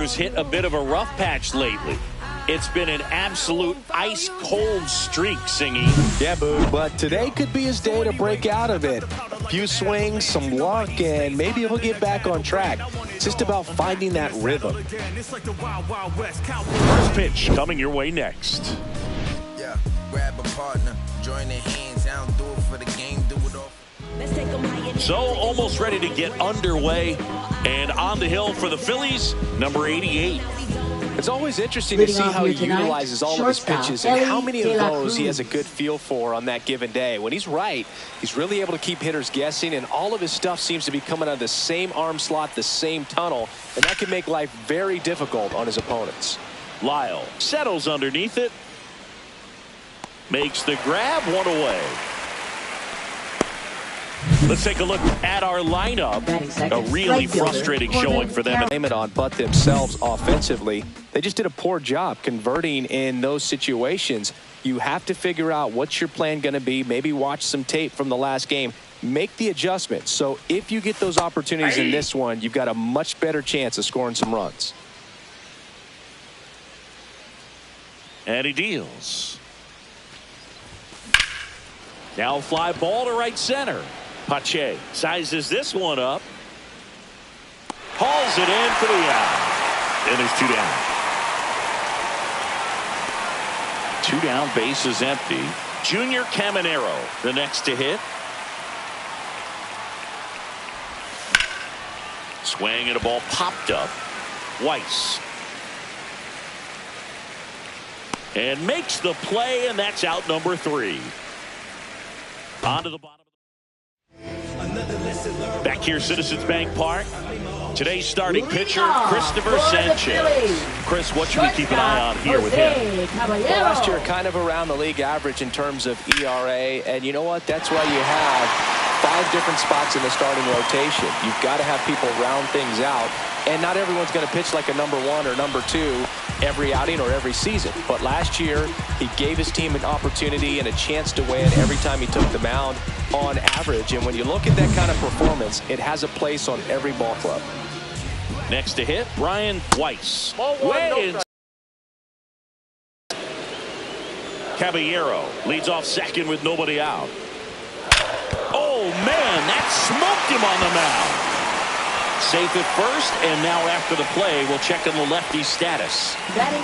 Has hit a bit of a rough patch lately. It's been an absolute ice-cold streak, Singy. Yeah, Boo, but today could be his day to break out of it. A few swings, some luck, and maybe he'll get back on track. It's just about finding that rhythm. First pitch coming your way next. Yeah, grab a partner, join their hands, I don't do it for the game, do it all. So almost ready to get underway, and on the hill for the Phillies, number 88. It's always interesting to see how he utilizes all of his pitches and how many of those he has a good feel for on that given day. When he's right, he's really able to keep hitters guessing, and all of his stuff seems to be coming out of the same arm slot, the same tunnel, and that can make life very difficult on his opponents. Lyle settles underneath it, makes the grab, one away. Let's take a look at our lineup. A really frustrating showing for them. Blame it on but themselves offensively. They just did a poor job converting in those situations. You have to figure out what's your plan going to be. Maybe watch some tape from the last game. Make the adjustments. So if you get those opportunities in this one, you've got a much better chance of scoring some runs. And he deals. Now fly ball to right center. Pache sizes this one up. Hauls it in for the out. And there's two down. Two down, base is empty. Junior Caminero, the next to hit. Swing and a ball popped up. Weiss. And makes the play, and that's out number 3. On to the bottom. Back here, Citizens Bank Park. Today's starting pitcher, Christopher Sanchez. Chris, what should we keep an eye on here with him? Well, last year, kind of around the league average in terms of ERA. And you know what? That's why you have 5 different spots in the starting rotation. You've got to have people round things out. And not everyone's going to pitch like a number 1 or number 2 every outing or every season. But last year, he gave his team an opportunity and a chance to win every time he took the mound on average. And when you look at that kind of performance, it has a place on every ball club. Next to hit, Brian Weiss. Caballero leads off second with nobody out. Oh, man, that smoked him on the mound. Safe at first, and now after the play, we'll check on the lefty's status.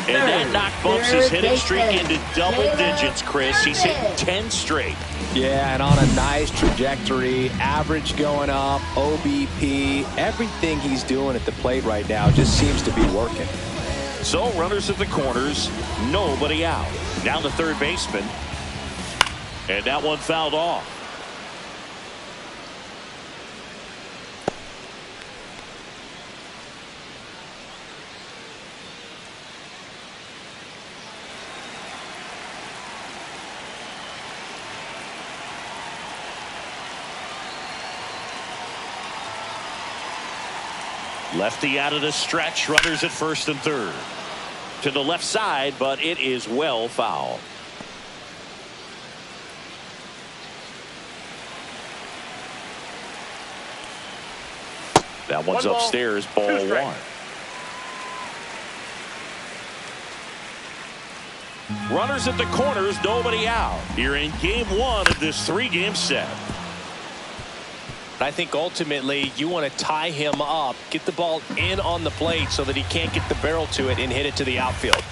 And that knock bumps his hitting streak into double digits, Chris. He's hit 10 straight. Yeah, and on a nice trajectory, average going up, OBP, everything he's doing at the plate right now just seems to be working. So runners at the corners, nobody out. Down the third baseman, and that one fouled off. Lefty out of the stretch, runners at first and third. To the left side, but it is well foul. That one's upstairs, ball 1. Runners at the corners, nobody out. You're in game 1 of this 3-game set. I think ultimately you want to tie him up, get the ball in on the plate so that he can't get the barrel to it and hit it to the outfield.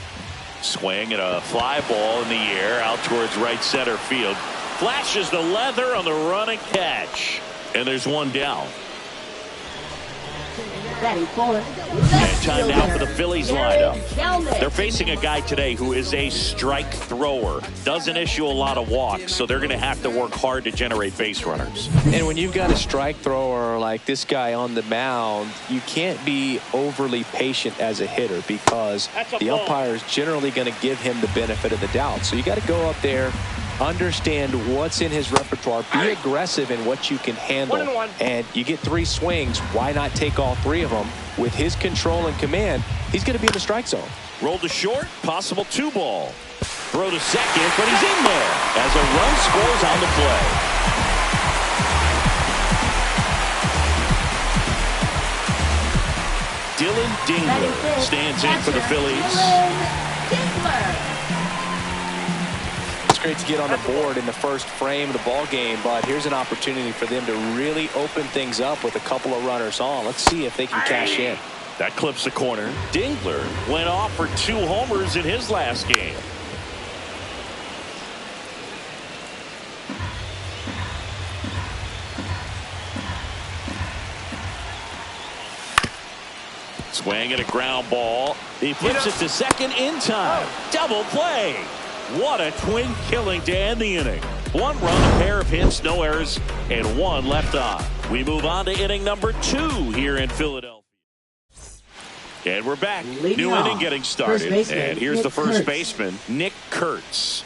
Swing and a fly ball in the air out towards right center field. Flashes the leather on the run and catch. And there's one down. And time now for the Phillies lineup. They're facing a guy today who is a strike thrower. Doesn't issue a lot of walks, so they're going to have to work hard to generate base runners. And when you've got a strike thrower like this guy on the mound, you can't be overly patient as a hitter because the umpire is generally going to give him the benefit of the doubt. So you got to go up there, understand what's in his repertoire, be aggressive in what you can handle. And you get 3 swings, why not take all 3 of them? With his control and command, he's going to be in the strike zone. Roll to short, possible 2-ball. Throw to second, but he's in there as a run scores on the play. Dylan Dingler stands in for the Phillies. It's great to get on the board in the first frame of the ball game, but here's an opportunity for them to really open things up with a couple of runners on. Let's see if they can cash in. That clips the corner. Dingler went off for 2 homers in his last game. Swing at a ground ball. He flips it to second in time. Double play. What a twin killing to end the inning. 1 run, a pair of hits, no errors, and 1 left on. We move on to inning number 2 here in Philadelphia. And we're back. New inning getting started. And here's the first baseman, Nick Kurtz.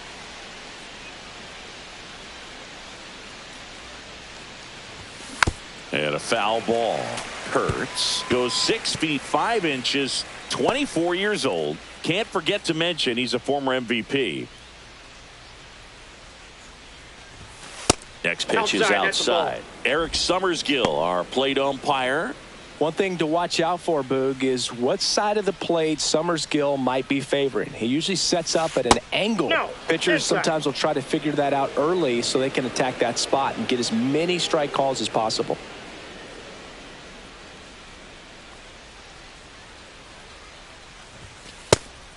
And a foul ball. Kurtz goes 6 feet 5 inches, 24 years old. Can't forget to mention he's a former MVP. Next pitch is outside. Eric Summersgill, our plate umpire. One thing to watch out for, Boog, is what side of the plate Summersgill might be favoring. He usually sets up at an angle. Pitchers sometimes will try to figure that out early so they can attack that spot and get as many strike calls as possible.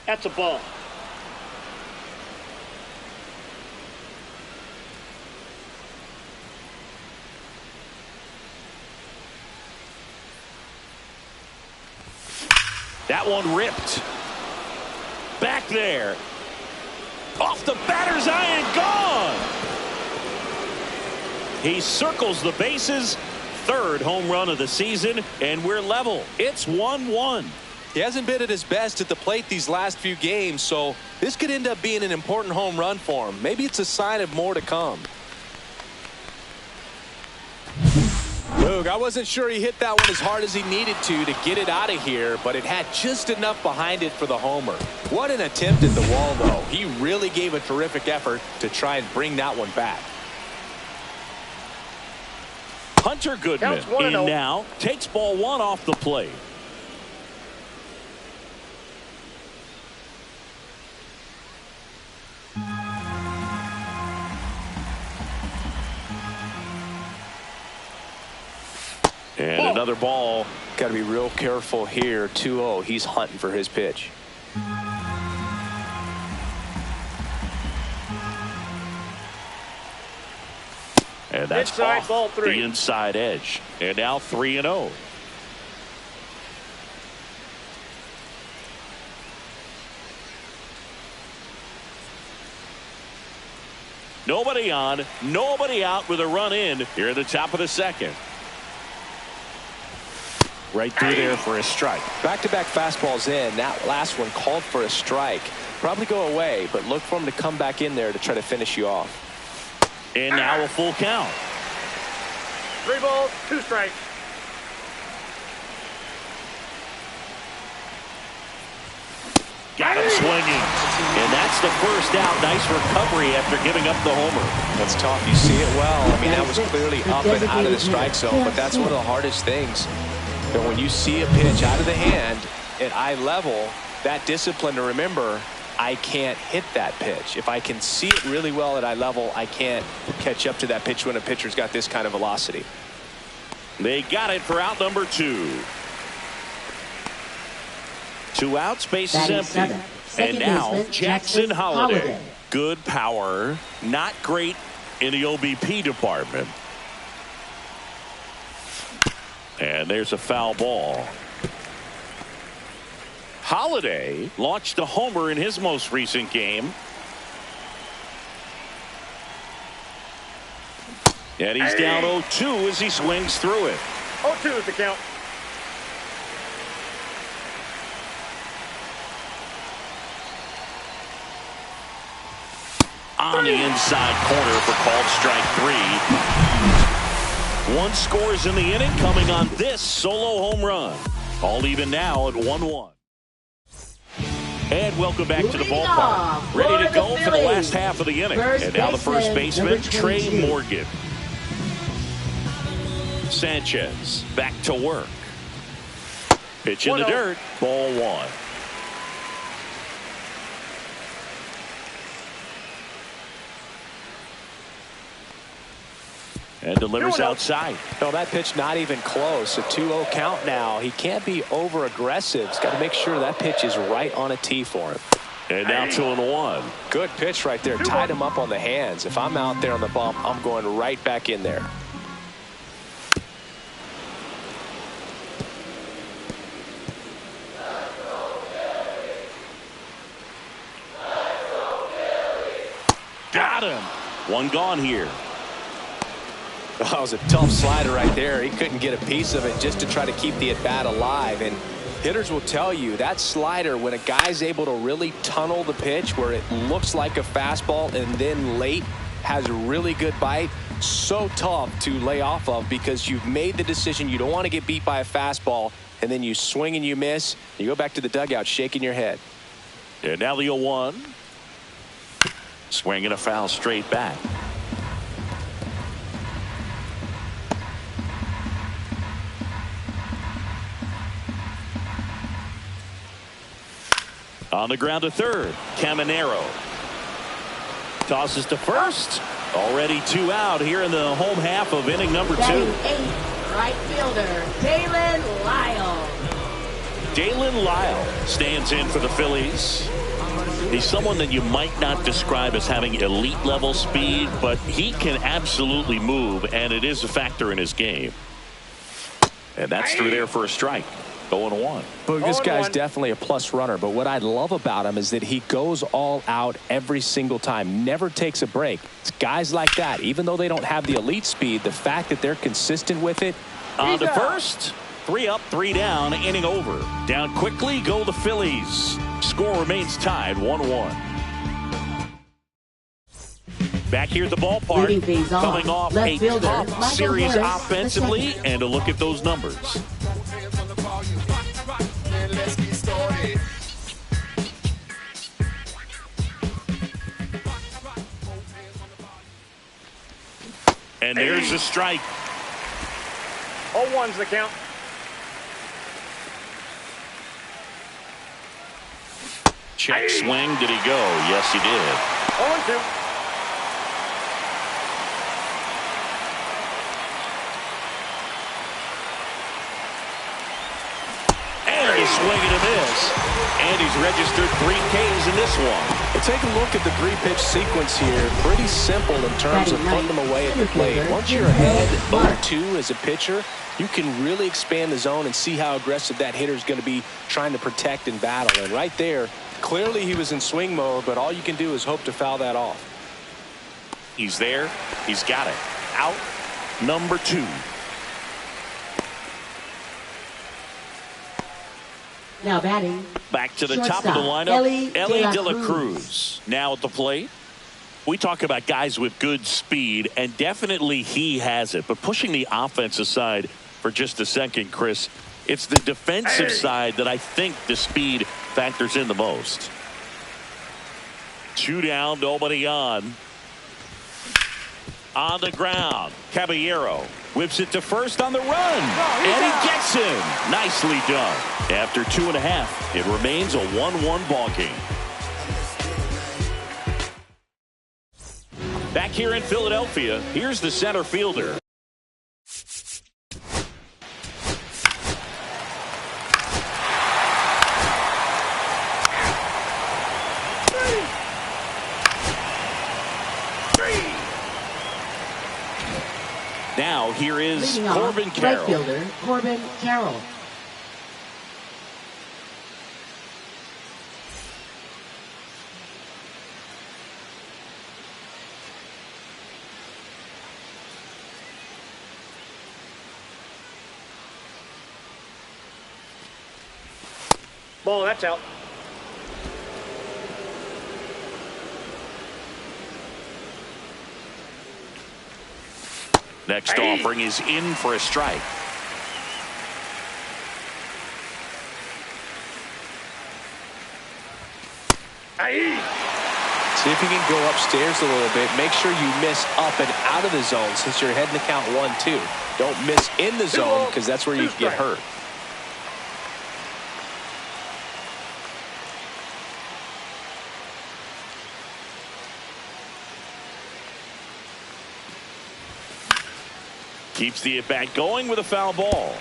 That's a ball. That one ripped. Back there. Off the batter's eye and gone. He circles the bases. 3rd home run of the season, and we're level. It's 1-1. He hasn't been at his best at the plate these last few games, so this could end up being an important home run for him. Maybe it's a sign of more to come. Boog, I wasn't sure he hit that one as hard as he needed to get it out of here, but it had just enough behind it for the homer. What an attempt at the wall, though. He really gave a terrific effort to try and bring that one back. Hunter Goodman in now, takes ball 1 off the plate. And another ball. Got to be real careful here. 2-0. He's hunting for his pitch. And that's inside, off ball 3. The inside edge. And now 3-0. Nobody on, nobody out with a run in here at the top of the 2nd. Right through there for a strike. Back-to-back fastballs in. That last one called for a strike. Probably go away, but look for him to come back in there to try to finish you off. And now a full count. 3 balls, 2 strikes. Got him swinging. And that's the first out. Nice recovery after giving up the homer. That's tough. You see it well. I mean, that was clearly up and out of the strike zone, but that's one of the hardest things. But when you see a pitch out of the hand at eye level, that discipline to remember, I can't hit that pitch. If I can see it really well at eye level, I can't catch up to that pitch when a pitcher's got this kind of velocity. They got it for out number 2. 2 outs, base is empty. And now Jackson Holliday. Good power, not great in the OBP department. And there's a foul ball. Holliday launched a homer in his most recent game. And he's down 0-2 as he swings through it. 0-2 is the count. On the inside corner for called strike 3. 1 scores in the inning coming on this solo home run. All even now at 1-1. And welcome back to the ballpark. Ready to go for the last half of the inning. And now the first baseman, Trey Morgan. Sanchez back to work. Pitch in the dirt. Ball one. And delivers outside. No, that pitch not even close. A 2-0 count now. He can't be over aggressive. He's got to make sure that pitch is right on a tee for him. And now 2-1. Good pitch right there. Tied him up on the hands. If I'm out there on the bump, I'm going right back in there. Got him. One gone here. Oh, that was a tough slider right there. He couldn't get a piece of it just to try to keep the at-bat alive. And hitters will tell you that slider, when a guy's able to really tunnel the pitch where it looks like a fastball and then late has a really good bite, so tough to lay off of because you've made the decision you don't want to get beat by a fastball, and then you swing and you miss. You go back to the dugout shaking your head. And now the 0-1. Swinging a foul straight back. On the ground to third. Caminero tosses to first. Already 2 out here in the home half of inning number 2. Right fielder Dalen Lyle. Dalen Lyle stands in for the Phillies. He's someone that you might not describe as having elite level speed, but he can absolutely move, and it is a factor in his game. And that's through there for a strike. 0-1. But this guy's definitely a plus runner. But what I love about him is that he goes all out every single time. Never takes a break. It's guys like that, even though they don't have the elite speed, the fact that they're consistent with it. On to first. 3 up, 3 down. Inning over. Down quickly go the Phillies. Score remains tied 1-1. Back here at the ballpark, coming off a tough series offensively, and a look at those numbers. And there's a strike. 0-1's the count. Check swing. Did he go? Yes, he did. 0-2. Swing and a miss. And he's registered 3 Ks in this one. Well, take a look at the 3-pitch sequence here. Pretty simple in terms of putting them away at the plate. Once you're ahead 0-2 as a pitcher, you can really expand the zone and see how aggressive that hitter is going to be trying to protect and battle. And right there, clearly he was in swing mode, but all you can do is hope to foul that off. He's there. He's got it. Out number 2. Now batting. Back to the top of the lineup, Ellie De La Cruz. Now at the plate. We talk about guys with good speed, and definitely he has it. But pushing the offense aside for just a second, Chris, it's the defensive side that I think the speed factors in the most. 2 down, nobody on. On the ground, Caballero whips it to first on the run, and he gets him. Nicely done. After 2.5, it remains a 1-1 ball game. Back here in Philadelphia, here's the center fielder. Now here is Corbin Carroll. Right fielder Corbin Carroll. Ball, that's out. Next offering is in for a strike. See if you can go upstairs a little bit. Make sure you miss up and out of the zone since you're heading to count 1-2. Don't miss in the zone because that's where you get hurt. Keeps the at-bat going with a foul ball.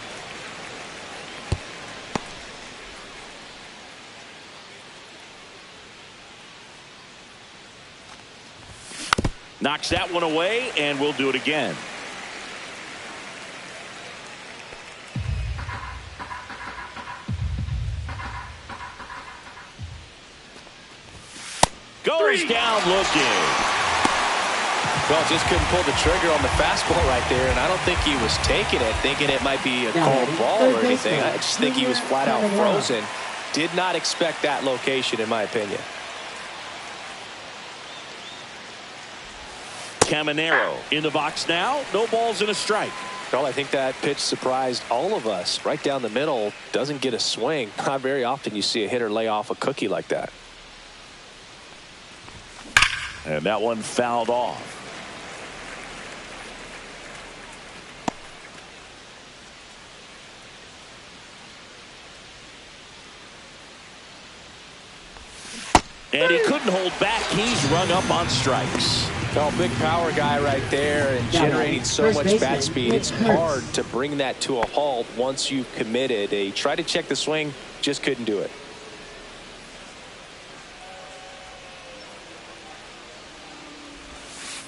Knocks that one away, and we'll do it again. Goes down looking. Well, just couldn't pull the trigger on the fastball right there, and I don't think he was taking it, thinking it might be a cold ball or anything. I just think he was flat out frozen. Did not expect that location, in my opinion. Caminero in the box now. No balls and a strike. Well, I think that pitch surprised all of us. Right down the middle, doesn't get a swing. Not very often you see a hitter lay off a cookie like that. And that one fouled off. And he couldn't hold back. He's rung up on strikes. Well, big power guy right there and generating so much bat speed. It's hard to bring that to a halt once you've committed. He tried to check the swing, just couldn't do it.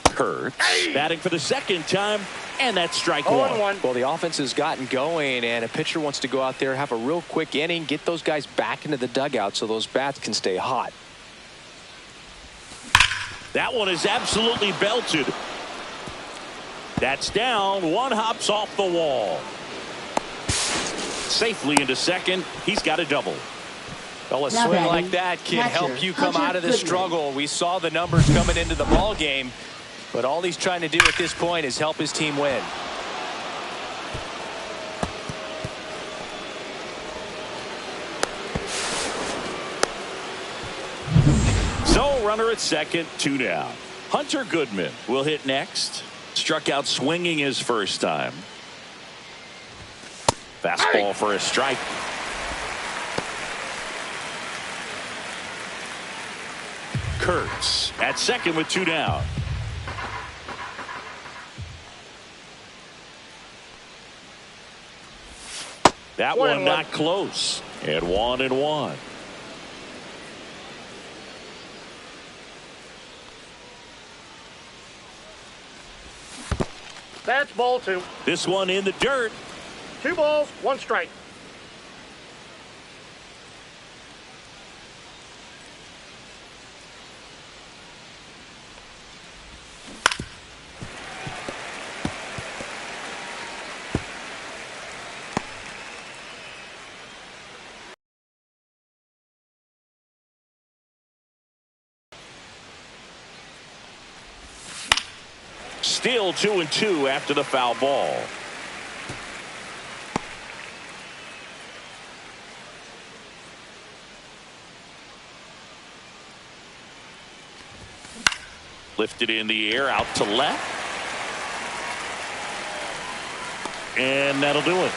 Kurtz batting for the second time, and that's strike one. Well, the offense has gotten going, and a pitcher wants to go out there, have a real quick inning, get those guys back into the dugout so those bats can stay hot. That one is absolutely belted. That's down. One hops off the wall. Safely into second. He's got a double. Well, a swing like that can help you come out of the struggle. We saw the numbers coming into the ball game, but all he's trying to do at this point is help his team win. So runner at second, 2 down. Hunter Goodman will hit next. Struck out swinging his first time. Fastball for a strike. Kurtz at second with 2 down. That one not close. And 1-1. That's ball 2. This one in the dirt. 2 balls, 1 strike. Still 2-2 after the foul ball. Lifted in the air out to left. And that'll do it.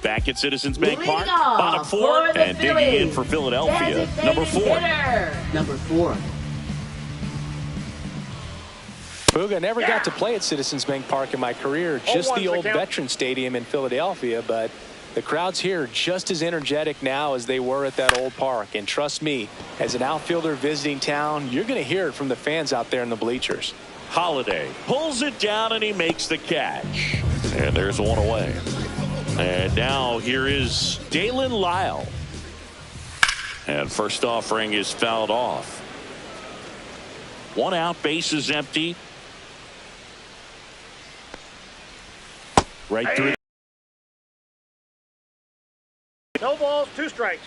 Back at Citizens Bank Park, bottom 4, and digging in for Philadelphia, number 4. Number 4. Booga, never got to play at Citizens Bank Park in my career, just the old Veterans Stadium in Philadelphia, but the crowds here are just as energetic now as they were at that old park. And trust me, as an outfielder visiting town, you're going to hear it from the fans out there in the bleachers. Holiday pulls it down and he makes the catch. And there's one away. And now here is Dalen Lyle. And first offering is fouled off. 1 out, bases empty. Right through. No balls, 2 strikes.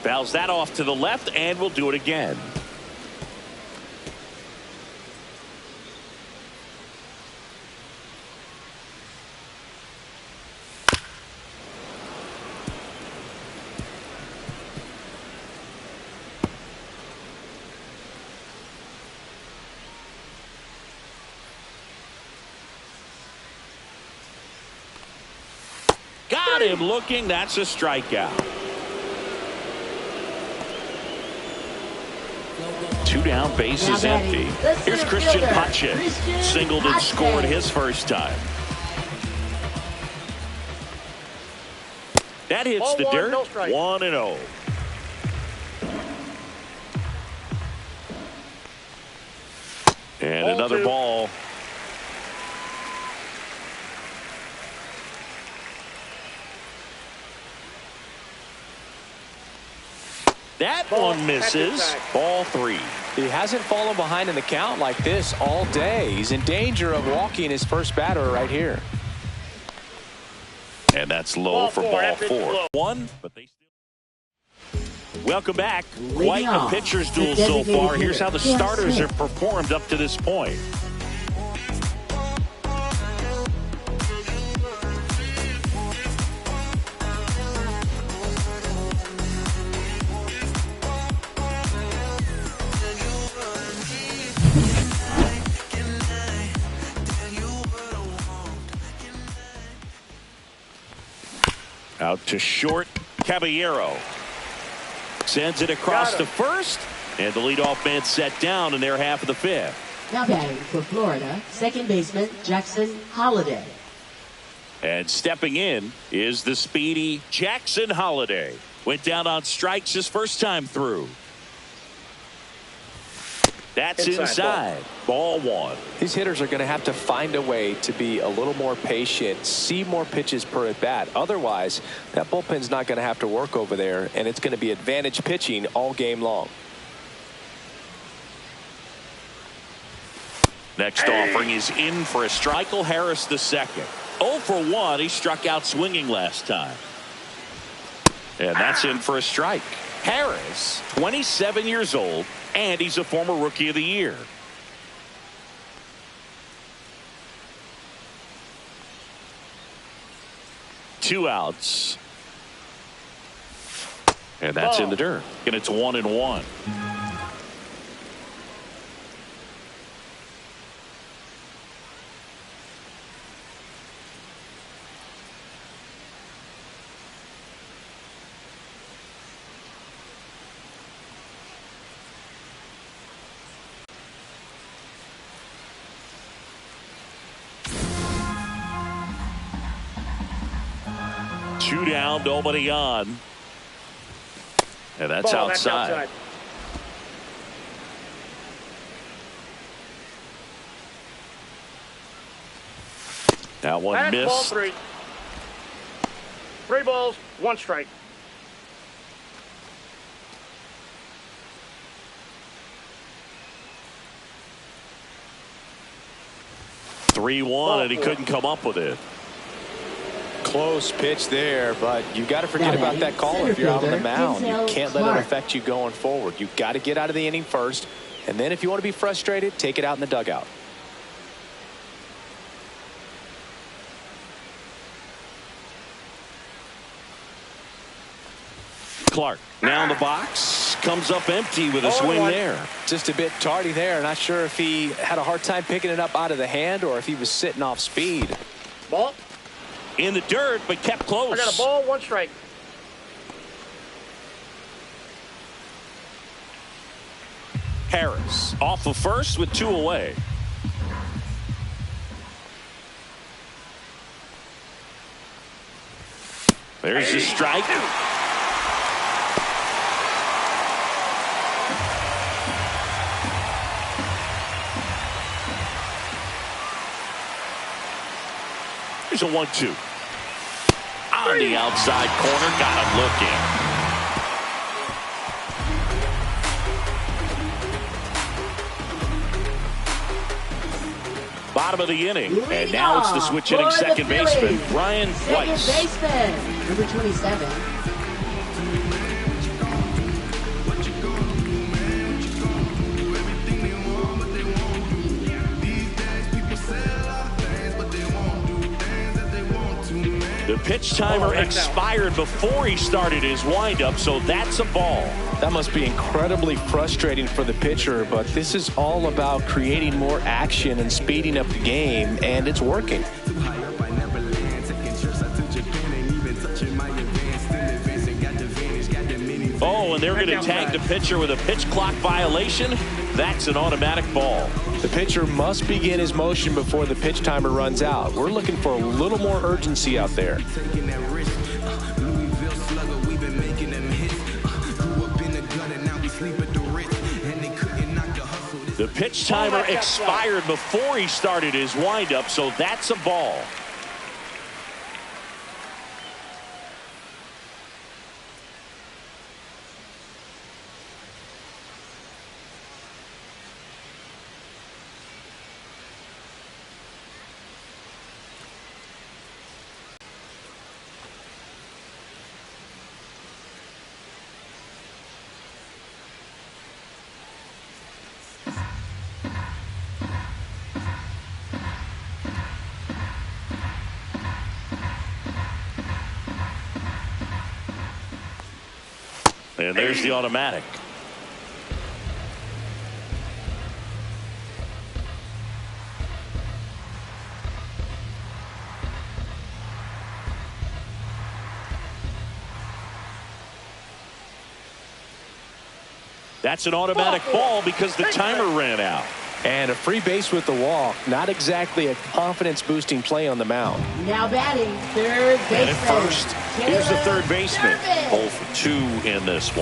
Fouls that off to the left, and we'll do it again. Got him looking. That's a strikeout. 2 down, base is empty. Here's Christian Pache. Singled and scored his first time. That hits Ball the one, dirt. no strike. 1-0. And Ball another 2. ball. That Ball, one misses. back. Ball 3. He hasn't fallen behind in the count like this all day. He's in danger of walking his first batter right here. And that's low Ball for 4. ball That pitch is 4. low. 1, but they still. Welcome back. Quite a off, pitcher's the duel so designated far. Here's hitter, how the Cam starters Smith. have performed up to this point. Out to short. Caballero sends it across Got to him. first. And the leadoff man set down in their half of the 5th. Now batting for Florida, second baseman Jackson Holliday. And stepping in is the speedy Jackson Holliday. Went down on strikes his first time through. That's inside. Ball 1. These hitters are going to have to find a way to be a little more patient, see more pitches per at bat. Otherwise, that bullpen's not going to have to work over there, and it's going to be advantage pitching all game long. Next offering is in for a strike. Harris the second. 0 for 1. He struck out swinging last time. And that's in for a strike. Harris, 27 years old, and he's a former Rookie of the Year. Two outs. And that's in the dirt. And it's 1-1. Two down, nobody on. And that's Ball, outside. that's outside. That one That's ball missed. 3. 3 balls, 1 strike. Three one, and he couldn't come up with it. Close pitch there, but you got to forget about that call if you're out on the mound. You can't let it affect you going forward. You've got to get out of the inning first, and then if you want to be frustrated, take it out in the dugout. Clark now in the box, comes up empty with a swing there. Just a bit tardy there. Not sure if he had a hard time picking it up out of the hand or if he was sitting off speed. Ball. In the dirt, but kept close. I got a ball, 1 strike. Harris off of first with 2 away. There's the strike. Here's a 1-2. On the outside corner, got him looking. Bottom of the inning, and now it's the switch hitting second baseman, Brian Weiss. Second baseman, number 27. The pitch timer expired before he started his windup, so that's a ball. That must be incredibly frustrating for the pitcher, but this is all about creating more action and speeding up the game, and it's working. and they're going to tag the pitcher with a pitch clock violation. That's an automatic ball. The pitcher must begin his motion before the pitch timer runs out. We're looking for a little more urgency out there. The pitch timer expired before he started his windup, so that's a ball. And there's the automatic. That's an automatic ball because the timer ran out. And a free base with the walk. Not exactly a confidence-boosting play on the mound. Now batting, third baseman. And at first, here's the third baseman. 0 for 2 in this one.